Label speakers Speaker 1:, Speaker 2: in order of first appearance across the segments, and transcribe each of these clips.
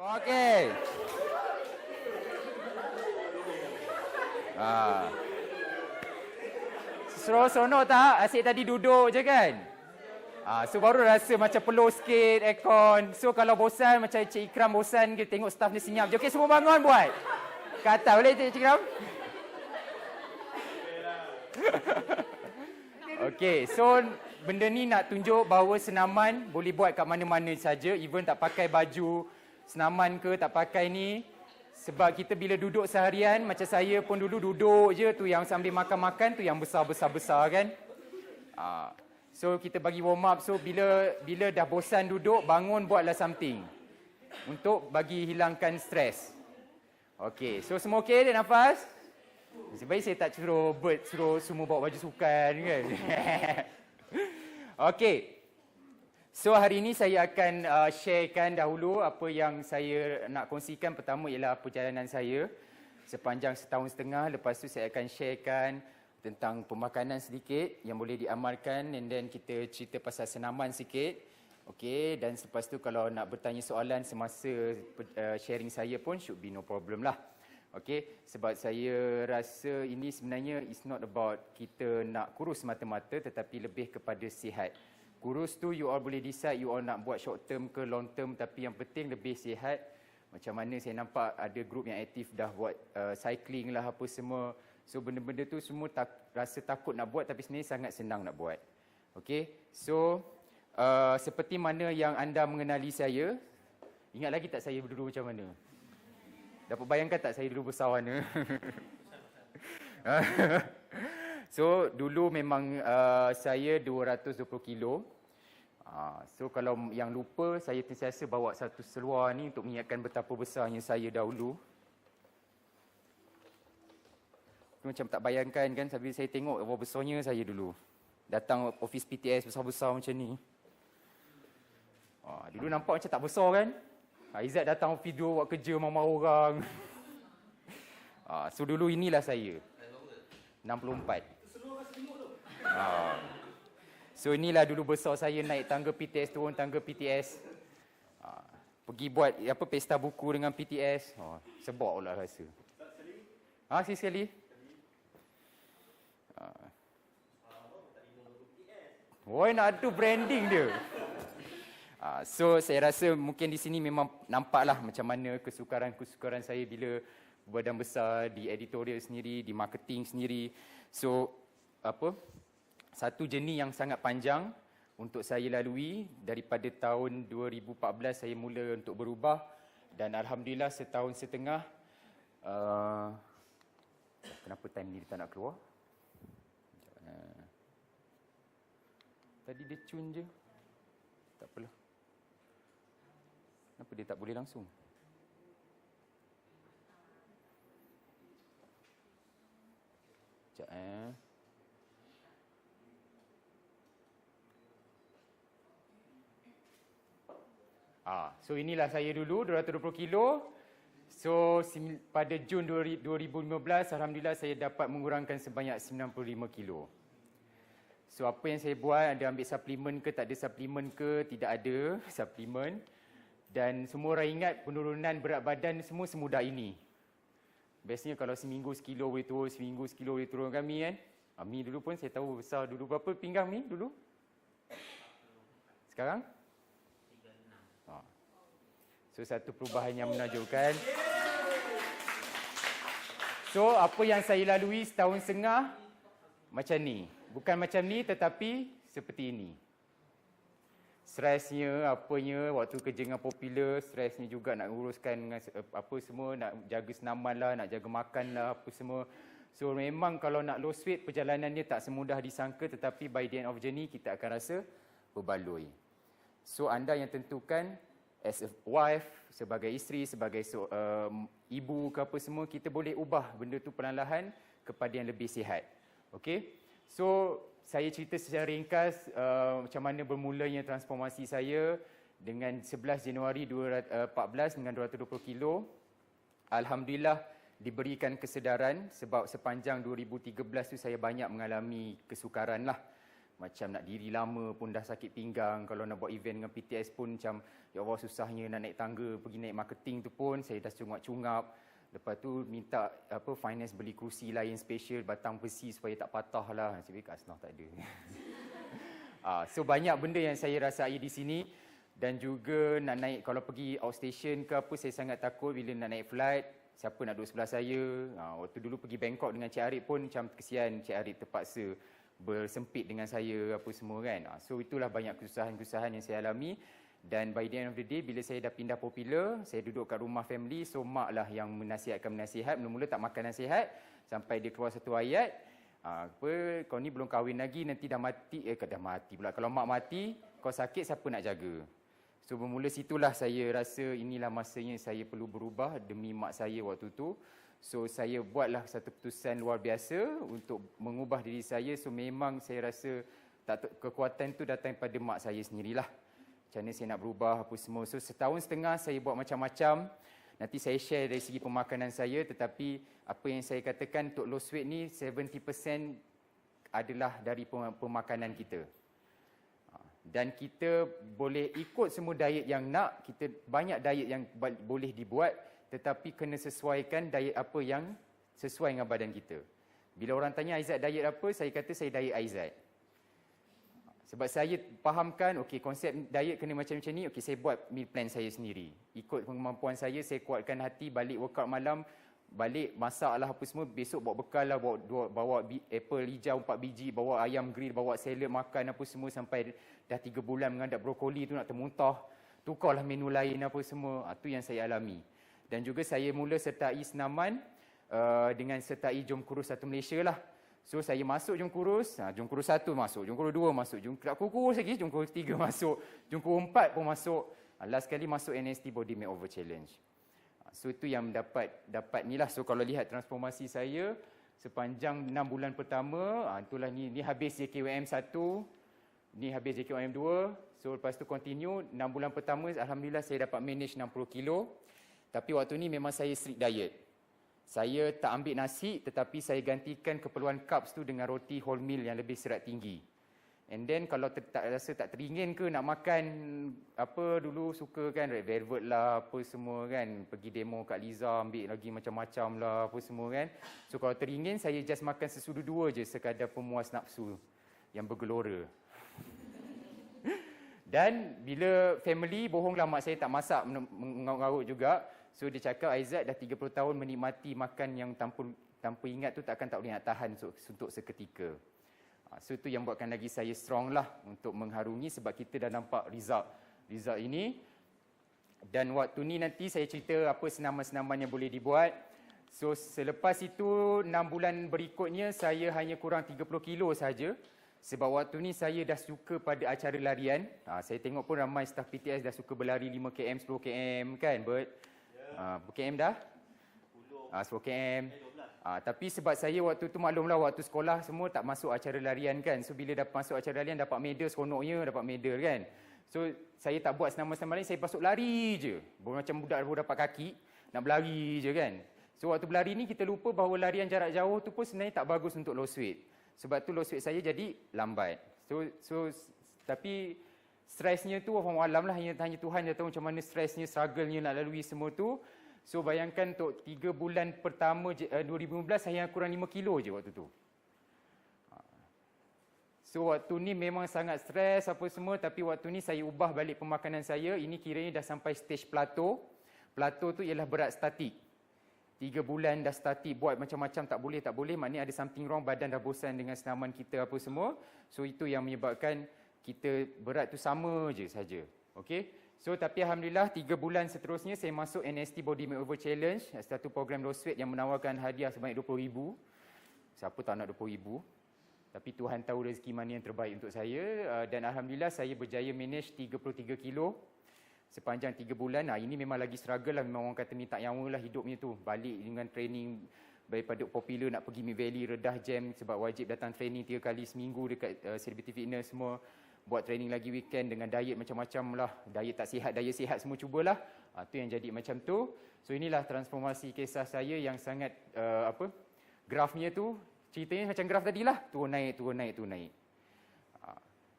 Speaker 1: Okey. Seronok tak? Asyik tadi duduk je kan? So baru rasa macam peluh sikit aircon. So kalau bosan macam Cik Ikram bosan kita tengok staff ni senyap je. Okey, semua bangun buat. Kata boleh Cik Ikram? Okey, so benda ni nak tunjuk bahawa senaman boleh buat kat mana-mana saja, even tak pakai baju senaman ke, tak pakai ni. Sebab kita bila duduk seharian, macam saya pun dulu duduk je, tu yang sambil makan-makan, tu yang besar-besar kan. So kita bagi warm up, so bila dah bosan duduk, bangun buatlah something untuk bagi hilangkan stres. Okey, so semua okey, dia nafas? Sebaik saya tak suruh semua bawa baju sukan kan. Okey. So hari ini saya akan sharekan dahulu apa yang saya nak kongsikan. Pertama ialah perjalanan saya sepanjang setahun setengah. Lepas tu saya akan sharekan tentang pemakanan sedikit yang boleh diamalkan, and then kita cerita pasal senaman sikit. Okey, dan selepas tu kalau nak bertanya soalan semasa sharing saya pun should be no problem lah. Okey, sebab saya rasa ini sebenarnya is not about kita nak kurus semata-mata, tetapi lebih kepada sihat. Kurus tu you all boleh decide you all nak buat short term ke long term, tapi yang penting lebih sihat. Macam mana saya nampak ada grup yang aktif dah buat cycling lah apa semua. So benda-benda tu semua rasa takut nak buat, tapi sebenarnya sangat senang nak buat. Okey, so seperti mana yang anda mengenali saya, ingat lagi tak saya dulu macam mana? Dapat bayangkan tak saya dulu besar mana? So dulu memang saya 220 kilo. So kalau yang lupa, saya sentiasa bawa satu seluar ni untuk mengingatkan betapa besarnya saya dahulu. Macam tak bayangkan kan, sambil saya tengok berapa besarnya saya dulu. Datang office PTS besar-besar macam ni. Dulu nampak macam tak besar kan? Izzat datang office dua buat kerja marah orang. So dulu inilah saya. 64. So inilah dulu besar saya, naik tangga PTS, turun tangga PTS. Pergi buat apa pesta buku dengan PTS. Sebab lah rasa. Sekali. Woi, nak ada branding dia. So saya rasa mungkin di sini memang nampaklah macam mana kesukaran saya bila badan besar, di editorial sendiri, di marketing sendiri. So satu journey yang sangat panjang untuk saya lalui. Daripada tahun 2014 saya mula untuk berubah, dan alhamdulillah setahun setengah. Kenapa time ni dia tak nak keluar? Tadi dia cun je. Tak apalah. Kenapa dia tak boleh langsung? Sekejap So inilah saya dulu, 220 kilo. So pada Jun 2015, alhamdulillah saya dapat mengurangkan sebanyak 95 kilo. So apa yang saya buat, ada ambil suplemen ke, tak ada suplemen ke, tidak ada suplemen. Dan semua orang ingat penurunan berat badan semua semudah ini. Biasanya kalau seminggu sekilo boleh turun, seminggu sekilo boleh turun kami kan. Mi dulu pun saya tahu besar dulu. Berapa pinggang Mi dulu? Sekarang? 36. So satu perubahan yang menakjubkan. So apa yang saya lalui setahun setengah macam ni. Bukan macam ni tetapi seperti ini. Stresnya, apanya, waktu kerja dengan Popular, stresnya juga nak uruskan dengan apa semua, nak jaga senaman lah, nak jaga makan lah, apa semua. So memang kalau nak lose weight, perjalanannya tak semudah disangka, tetapi by the end of journey, kita akan rasa berbaloi. So anda yang tentukan, as a wife, sebagai isteri, sebagai ibu ke apa semua, kita boleh ubah benda tu perlahan-lahan kepada yang lebih sihat. Okay? So, saya cerita secara ringkas macam mana bermulanya transformasi saya dengan 11 Januari 2014 dengan 220 kilo. Alhamdulillah diberikan kesedaran sebab sepanjang 2013 tu saya banyak mengalami kesukaran lah. Macam nak diri lama pun dah sakit pinggang. Kalau nak buat event dengan PTS pun macam, ya Allah susahnya nak naik tangga, pergi naik marketing tu pun saya dah cungap-cungap. Lepas tu minta finance beli kerusi lain special, batang besi supaya tak patah lah. Saya fikir kat Asnaf tak ada. So banyak benda yang saya rasai di sini. Dan juga nak naik, kalau pergi outstation ke apa, saya sangat takut bila nak naik flight. Siapa nak duduk sebelah saya. Waktu dulu pergi Bangkok dengan Cik Arif pun macam kesian Cik Arif terpaksa bersempit dengan saya apa semua kan. So itulah banyak kesusahan-kesusahan yang saya alami. Dan by the end of the day, bila saya dah pindah Popular, saya duduk kat rumah family. So mak lah yang menasihat. Mula-mula tak makan nasihat. Sampai dia keluar satu ayat. Kau ni belum kahwin lagi, nanti dah mati. Dah mati pula. Kalau mak mati, kau sakit, siapa nak jaga? So bermula situlah saya rasa inilah masanya saya perlu berubah demi mak saya waktu tu. So saya buatlah satu keputusan luar biasa untuk mengubah diri saya. So memang saya rasa kekuatan tu datang pada mak saya sendirilah. Macam mana saya nak berubah apa semua. So setahun setengah saya buat macam-macam. Nanti saya share dari segi pemakanan saya, tetapi apa yang saya katakan untuk lose weight ni 70% adalah dari pemakanan kita. Dan kita boleh ikut semua diet yang nak, kita banyak diet yang boleh dibuat, tetapi kena sesuaikan diet apa yang sesuai dengan badan kita. Bila orang tanya Aizat diet apa, saya kata saya diet Aizat. Sebab saya fahamkan, okey, konsep diet kena macam ni, okey, saya buat meal plan saya sendiri. Ikut kemampuan saya kuatkan hati, balik workout malam, balik masak lah apa semua, besok bawa bekal lah, bawa apple hijau 4 biji, bawa ayam grill, bawa salad, makan apa semua sampai dah 3 bulan mengadap brokoli tu nak termuntah. Tukarlah menu lain apa semua. Itu yang saya alami. Dan juga saya mula sertai senaman dengan sertai Jom Kurus Satu Malaysia lah. So saya masuk Jom Kurus, Jom Kurus 1 masuk, Jom Kurus 2 masuk, tak kurus lagi, Jom Kurus 3 masuk, Jom Kurus 4 pun masuk. Last kali masuk NST Body Makeover Challenge. So itu yang dapat ni lah. So kalau lihat transformasi saya sepanjang 6 bulan pertama, itulah ni habis JKWM 1, ni habis JKWM 2. So lepas tu continue 6 bulan pertama, alhamdulillah saya dapat manage 60 kilo. Tapi waktu ni memang saya strict diet. Saya tak ambil nasi, tetapi saya gantikan keperluan carbs tu dengan roti whole meal yang lebih serat tinggi. And then kalau rasa tak teringin ke nak makan apa dulu suka kan Red Velvet lah apa semua kan, pergi demo kat Liza ambil lagi macam-macam lah apa semua kan. So kalau teringin saya just makan sesudu 2 je sekadar pemuas nafsu yang bergelora. Dan bila family bohonglah mak saya tak masak, mengarut juga. So dia cakap Aizat dah 30 tahun menikmati makan yang tanpa ingat tu tak boleh nak tahan untuk seketika. So itu yang buatkan lagi saya strong lah untuk mengharungi sebab kita dah nampak result ini. Dan waktu ni nanti saya cerita apa senaman-senaman yang boleh dibuat. So selepas itu 6 bulan berikutnya saya hanya kurang 30 kilo saja. Sebab waktu ni saya dah suka pada acara larian. Saya tengok pun ramai staf PTS dah suka berlari 5 km, 10 km kan Bert? Berapa km dah? 10 km. Tapi sebab saya waktu tu maklumlah waktu sekolah semua tak masuk acara larian kan. So bila dapat masuk acara larian dapat medal, seronoknya dapat medal kan. So saya tak buat senaman-senaman lain, saya pasuk lari je. Macam budak baru dapat kaki, nak berlari je kan. So waktu berlari ni kita lupa bahawa larian jarak jauh tu pun sebenarnya tak bagus untuk lose weight. Sebab tu lose weight saya jadi lambat. So tapi stresnya tu wallahualam lah, hanya Tuhan yang tahu macam mana stresnya, struggle-nya nak lalui semua tu. So bayangkan untuk 3 bulan pertama 2015 saya kurang 5 kilo je waktu tu. So waktu ni memang sangat stres apa semua, tapi waktu ni saya ubah balik pemakanan saya. Ini kiranya dah sampai stage plateau. Plateau tu ialah berat statik. 3 bulan dah statik, buat macam-macam tak boleh, maknanya ada something wrong, badan dah bosan dengan senaman kita apa semua. So itu yang menyebabkan kita berat tu sama je saja. Okey. So tapi alhamdulillah 3 bulan seterusnya saya masuk NST Body Makeover Challenge, satu program loss weight yang menawarkan hadiah sebanyak 20,000. Siapa tak nak 20,000? Tapi Tuhan tahu rezeki mana yang terbaik untuk saya, dan alhamdulillah saya berjaya manage 33 kilo sepanjang 3 bulan. Ini memang lagi struggle lah, memang orang kata minta nyawa lah hidupnya tu. Balik dengan training daripada Popular nak pergi Mid Valley, redah jam sebab wajib datang training 3 kali seminggu dekat Celebrity Fitness semua. Buat training lagi weekend dengan diet macam-macam lah. Diet tak sihat, diet sihat semua cubalah. Tu yang jadi macam tu. So inilah transformasi kisah saya yang sangat grafnya tu ceritanya macam graf tadilah, turun naik.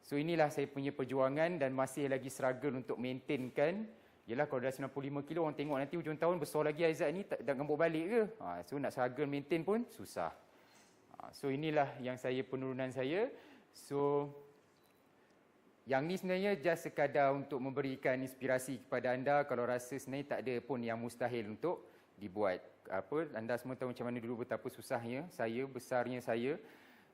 Speaker 1: So inilah saya punya perjuangan dan masih lagi struggle untuk maintainkan. Yelah kalau dah 95 kilo orang tengok nanti hujung tahun besar lagi Aizat ni tak gembok balik ke? So nak struggle maintain pun susah. So inilah yang penurunan saya. So yang ni sebenarnya just sekadar untuk memberikan inspirasi kepada anda kalau rasa sebenarnya tak ada pun yang mustahil untuk dibuat. Anda semua tahu macam mana dulu betapa susahnya saya, besarnya saya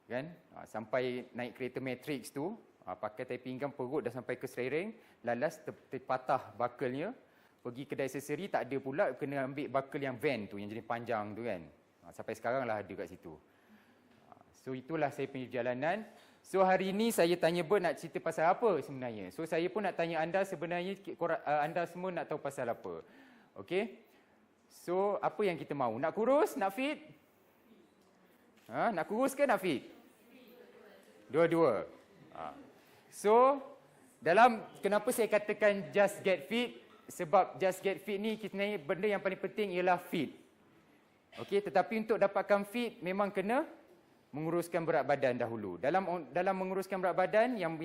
Speaker 1: kan, sampai naik kereta Matrix tu, pakai tai pinggang perut dah sampai ke sereng, lalas terpatah buckle-nya, pergi kedai aksesori tak ada pula, kena ambil buckle yang van tu yang jenis panjang tu kan. Sampai sekarang lah ada kat situ. So itulah saya punya perjalanan. So hari ini saya tanya Bert nak cerita pasal apa sebenarnya. So saya pun nak tanya anda sebenarnya, anda semua nak tahu pasal apa. Okey. So apa yang kita mahu? Nak kurus? Nak fit? Nak kurus ke nak fit? Dua-dua. So kenapa saya katakan just get fit? Sebab just get fit ni sebenarnya benda yang paling penting ialah fit. Okey, tetapi untuk dapatkan fit memang kena menguruskan berat badan dahulu. Dalam menguruskan berat badan yang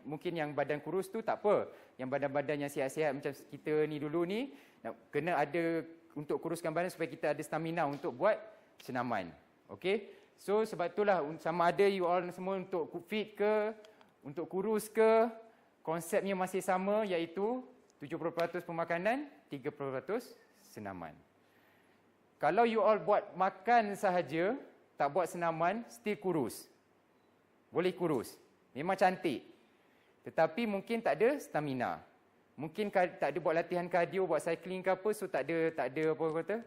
Speaker 1: mungkin yang badan kurus tu tak apa. Yang badan-badan yang sihat-sihat macam kita ni dulu ni kena ada untuk kuruskan badan supaya kita ada stamina untuk buat senaman. Okey. So sebab itulah sama ada you all semua untuk fit ke, untuk kurus ke, konsepnya masih sama iaitu 70% pemakanan, 30% senaman. Kalau you all buat makan sahaja, tak buat senaman, still kurus. Boleh kurus. Memang cantik. Tetapi mungkin tak ada stamina. Mungkin tak ada buat latihan kardio, buat cycling ke apa, so tak ada apa kata.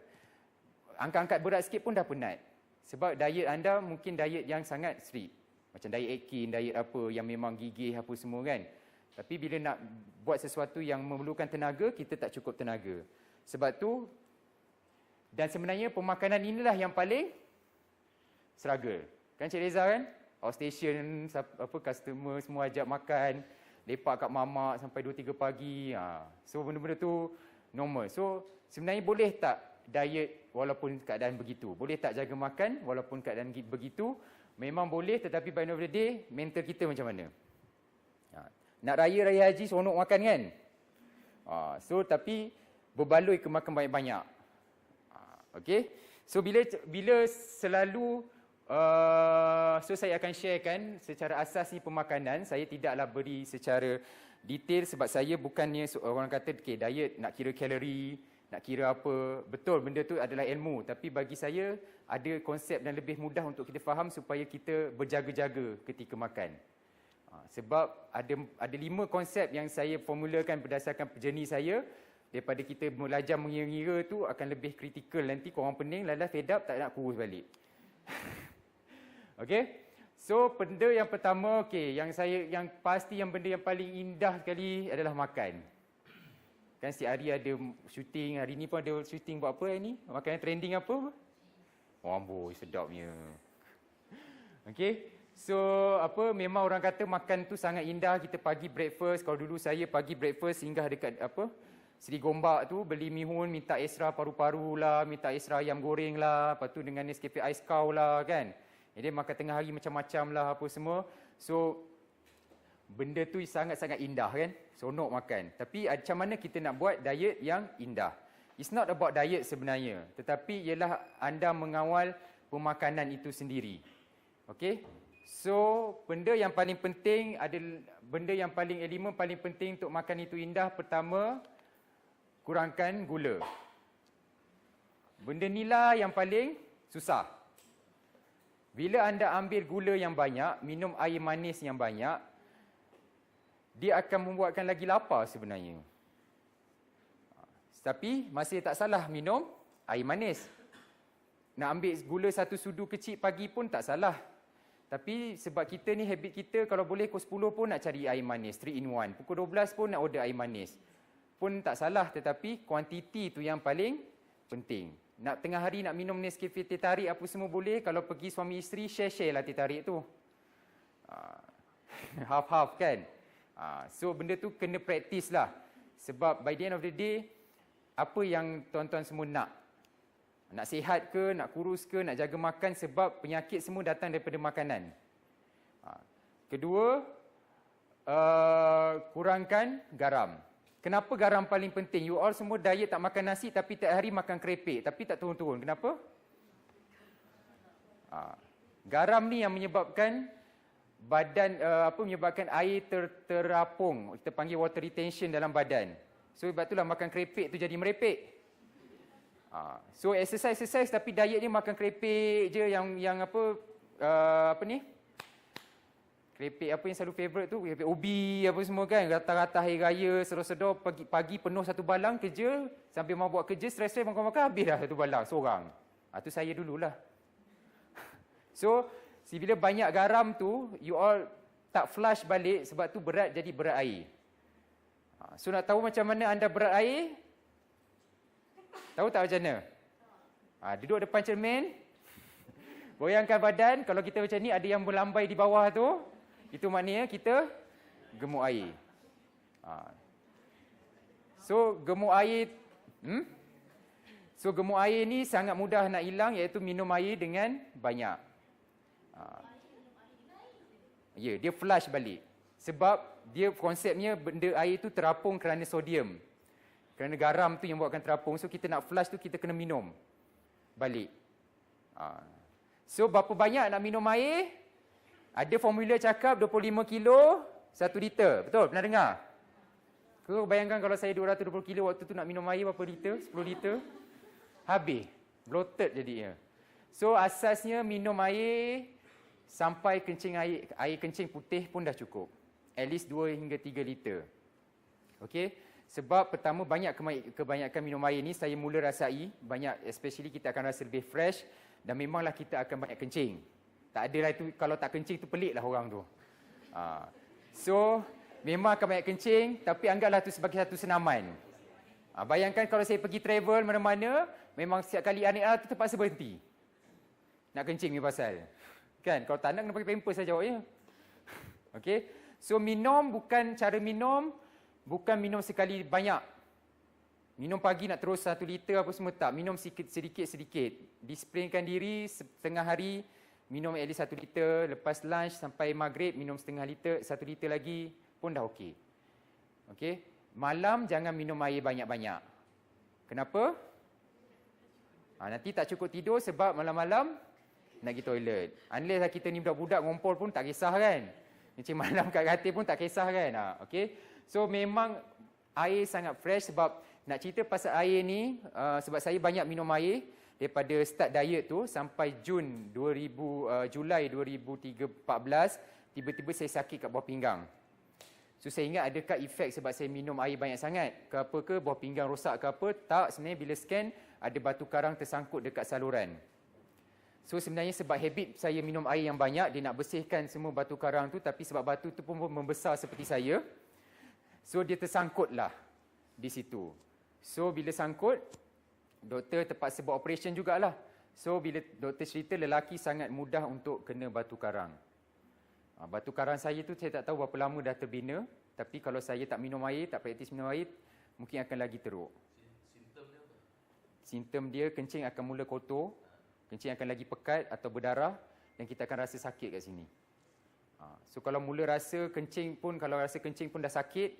Speaker 1: Angkat-angkat berat sikit pun dah penat. Sebab diet anda mungkin diet yang sangat strict. Macam diet Atkins, diet apa yang memang gigih apa semua kan. Tapi bila nak buat sesuatu yang memerlukan tenaga, kita tak cukup tenaga. Sebab tu, dan sebenarnya pemakanan inilah yang paling struggle. Kan Cik Reza kan? Outstation, customer semua ajak makan, lepak kat mamak sampai 2-3 pagi. So benda-benda tu normal. So sebenarnya boleh tak diet walaupun keadaan begitu? Boleh tak jaga makan walaupun keadaan begitu? Memang boleh, tetapi by the end of the day, mental kita macam mana? Nak raya haji, seronok makan kan? So tapi berbaloi ke makan banyak-banyak. Okay? So bila selalu so saya akan sharekan secara asas ni pemakanan, saya tidaklah beri secara detail sebab saya bukannya orang kata okay, diet nak kira kalori, nak kira apa. Betul benda tu adalah ilmu, tapi bagi saya ada konsep dan lebih mudah untuk kita faham supaya kita berjaga-jaga ketika makan. Sebab ada 5 konsep yang saya formulakan berdasarkan journey saya. Daripada kita belajar mengira-ngira tu akan lebih kritikal nanti korang pening, lalas fed up tak nak kurus balik. Okey. So benda yang pertama yang pasti yang benda yang paling indah sekali adalah makan. Kan setiap hari ada syuting, hari ni pun ada syuting buat apa hari ni? Makanan trending apa? Amboi sedapnya. Okey. So memang orang kata makan tu sangat indah. Kita pagi breakfast, kalau dulu saya pagi breakfast singgah dekat Seri Gombak tu beli mihun, minta extra paru-paru lah, minta extra ayam goreng lah, lepas tu dengan Nescafe Ice Cow lah kan. Jadi makan tengah hari macam-macam lah apa semua. So benda tu sangat-sangat indah kan, seronok makan. Tapi macam mana kita nak buat diet yang indah? It's not about diet sebenarnya, tetapi ialah anda mengawal pemakanan itu sendiri. Okey? So benda yang paling penting elemen paling penting untuk makan itu indah, pertama, kurangkan gula. Benda inilah yang paling susah. Bila anda ambil gula yang banyak, minum air manis yang banyak, dia akan membuatkan lagi lapar sebenarnya. Tapi masih tak salah minum air manis. Nak ambil gula 1 sudu kecil pagi pun tak salah. Tapi sebab kita ni habit kita kalau boleh pukul 10 pun nak cari air manis, 3 in 1. Pukul 12 pun nak order air manis. Pun tak salah, tetapi kuantiti tu yang paling penting. Nak tengah hari nak minum Nescafe teh tarik apa semua boleh. Kalau pergi suami isteri, share-share lah teh tarik tu. Half-half kan. So benda tu kena praktis lah. Sebab by the end of the day, apa yang tuan-tuan semua nak? Nak sihat ke, nak kurus ke, nak jaga makan, sebab penyakit semua datang daripada makanan. Kedua, kurangkan garam. Kenapa garam paling penting? You all semua diet tak makan nasi tapi tiap hari makan keripik tapi tak turun-turun. Kenapa? Garam ni yang menyebabkan badan menyebabkan air terapung. Kita panggil water retention dalam badan. So sebab itulah makan keripik tu jadi merepek. So exercise tapi diet ni makan keripik je yang keripik apa yang selalu favourite tu, keripik ubi apa semua kan, rata-rata hari raya, sedar-sedar pagi penuh satu balang kerja, sambil mau buat kerja, stres-stres makan-makan, habis dah satu balang seorang. Tu saya dululah. So, bila banyak garam tu, you all tak flush balik sebab tu berat jadi berat air. So, nak tahu macam mana anda berat air? Tahu tak macam mana? Duduk depan cermin, goyangkan badan, kalau kita macam ni ada yang melambai di bawah tu, itu maknanya kita gemuk air. So gemuk air gemuk air ni sangat mudah nak hilang, iaitu minum air dengan banyak. Dia flush balik. Sebab dia konsepnya benda air tu terapung kerana sodium. Kerana garam tu yang buatkan terapung. So kita nak flush tu kita kena minum balik. So berapa banyak nak minum air? Ada formula cakap 25 kilo 1 liter. Betul? Pernah dengar? Kau bayangkan kalau saya 220 kilo waktu tu nak minum air berapa liter? 10 liter? Habis. Bloated jadinya. So asasnya minum air sampai kencing air kencing putih pun dah cukup. At least 2 hingga 3 liter. Okey? Sebab pertama kebanyakan minum air ni saya mula rasai. Banyak, especially kita akan rasa lebih fresh. Dan memanglah kita akan banyak kencing. Tak adalah itu, kalau tak kencing tu pelik lah orang tu. So, memang akan banyak kencing, tapi anggaplah tu sebagai satu senaman. Bayangkan kalau saya pergi travel mana-mana, memang setiap kali anik tu terpaksa berhenti. Nak kencing ni pasal. Kan? Kalau tak nak, kena pakai pampers saja jawabnya. Okey? So, cara minum, bukan minum sekali banyak. Minum pagi nak terus 1 liter apa semua tak. Minum sedikit-sedikit. Disiplinkan diri setengah hari, minum at least 1 liter, lepas lunch sampai maghrib minum setengah liter, 1 liter lagi pun dah okey. Okey? Malam jangan minum air banyak-banyak. Kenapa? Nanti tak cukup tidur sebab malam-malam nak pergi toilet. Unless kita ni budak-budak ngompol pun tak kisah kan. Macam malam kat katil pun tak kisah kan. Okey? So memang air sangat fresh sebab nak cerita pasal air ni, sebab saya banyak minum air. Daripada start diet tu sampai Julai 2014, tiba-tiba saya sakit kat bawah pinggang. So saya ingat adakah efek sebab saya minum air banyak sangat ke apa ke, bawah pinggang rosak ke apa? Tak, sebenarnya bila scan ada batu karang tersangkut dekat saluran. So sebenarnya sebab habit saya minum air yang banyak, dia nak bersihkan semua batu karang tu, tapi sebab batu tu pun membesar seperti saya, so dia tersangkutlah di situ. So bila sangkut, doktor terpaksa buat operation jugalah. So bila doktor cerita lelaki sangat mudah untuk kena batu karang. Batu karang saya tu saya tak tahu berapa lama dah terbina. Tapi kalau saya tak minum air, tak praktis minum air, mungkin akan lagi teruk. Simptom dia apa? Simptom dia kencing akan mula kotor. Kencing akan lagi pekat atau berdarah. Dan kita akan rasa sakit kat sini. So kalau mula rasa kencing pun, kalau rasa kencing pun dah sakit.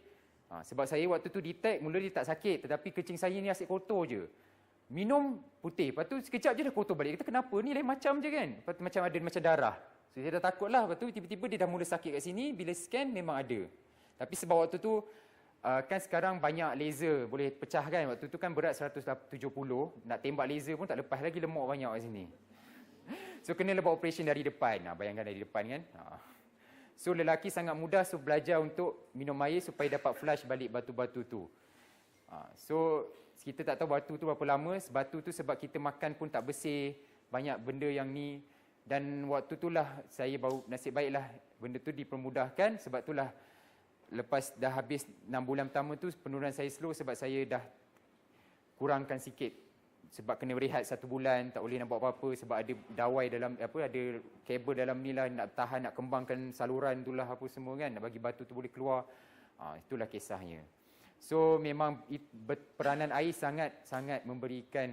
Speaker 1: Sebab saya waktu tu detect, mula dia tak sakit. Tetapi kencing saya ni asyik kotor je. Minum putih, lepas tu sekejap je dah kotor balik. Kita kenapa ni lain macam je kan? Lepas tu macam ada macam darah. So saya dah takut lah, lepas tu tiba-tiba dia dah mula sakit kat sini. Bila scan memang ada. Tapi sebab waktu tu, kan sekarang banyak laser boleh pecah kan. Waktu tu kan berat 170, nak tembak laser pun tak lepas lagi, lemak banyak kat sini. So kena buat operation dari depan. Bayangkan dari depan kan. So lelaki sangat mudah belajar untuk minum air supaya dapat flush balik batu-batu tu. So kita tak tahu batu tu berapa lama. Batu tu sebab kita makan pun tak bersih, banyak benda yang ni. Dan waktu itulah saya baru nasib baiklah benda tu dipermudahkan. Sebab itulah lepas dah habis 6 bulan pertama tu penurunan saya slow sebab saya dah kurangkan sikit. Sebab kena berehat 1 bulan, tak boleh nak buat apa-apa sebab ada dawai dalam ada kabel dalam ni lah, nak tahan, nak kembangkan saluran tu lah apa semua kan, nak bagi batu tu boleh keluar. Itulah kisahnya. So memang peranan air sangat memberikan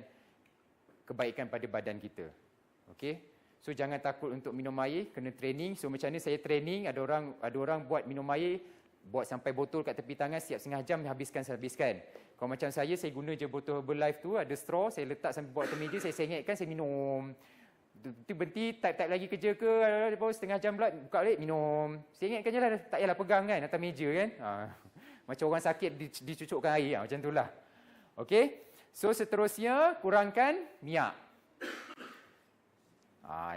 Speaker 1: kebaikan pada badan kita. Okey. So jangan takut untuk minum air, kena training. So macam ni saya training, ada orang buat minum air Buat sampai botol kat tepi tangan, siap setengah jam, habiskan. Kalau macam saya guna je botol Herbalife tu, ada straw, saya letak sampai bawah atas meja, saya sengitkan, saya minum. Tu berhenti, type lagi kerja ke, baru setengah jam pula, buka balik, minum. Sengitkan je lah, tak payahlah pegang kan, atas meja kan. Macam orang sakit dicucukkan air, macam tu lah. Okey, so seterusnya, kurangkan minyak.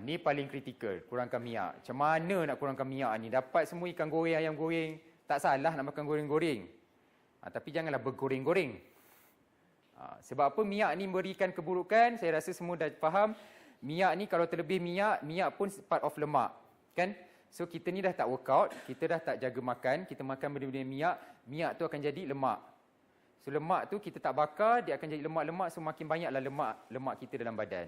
Speaker 1: Ni paling kritikal, kurangkan minyak. Macam mana nak kurangkan minyak ni? Dapat semua ikan goreng, ayam goreng, tak salah nak makan goreng-goreng. Tapi janganlah bergoreng-goreng. Sebab apa minyak ni memberikan keburukan, saya rasa semua dah faham. Minyak ni kalau terlebih minyak pun part of lemak. Kan? So kita ni dah tak workout, kita dah tak jaga makan, kita makan benda-benda minyak tu akan jadi lemak. So lemak tu kita tak bakar, dia akan jadi lemak-lemak, so makin banyaklah lemak kita dalam badan.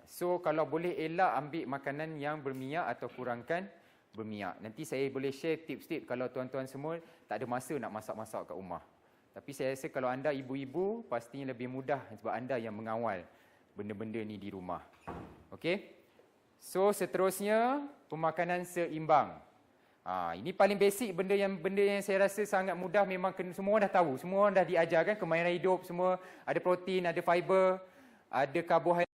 Speaker 1: So kalau boleh elak ambil makanan yang berminyak atau kurangkan berminyak. Nanti saya boleh share tips-tips kalau tuan-tuan semua tak ada masa nak masak-masak kat rumah. Tapi saya rasa kalau anda ibu-ibu pastinya lebih mudah sebab anda yang mengawal benda-benda ni di rumah. Okey? So seterusnya pemakanan seimbang. Ini paling basic benda yang saya rasa sangat mudah, memang semua orang dah tahu, semua orang dah diajarkan kemahiran hidup, semua ada protein, ada fiber, ada karbohidrat.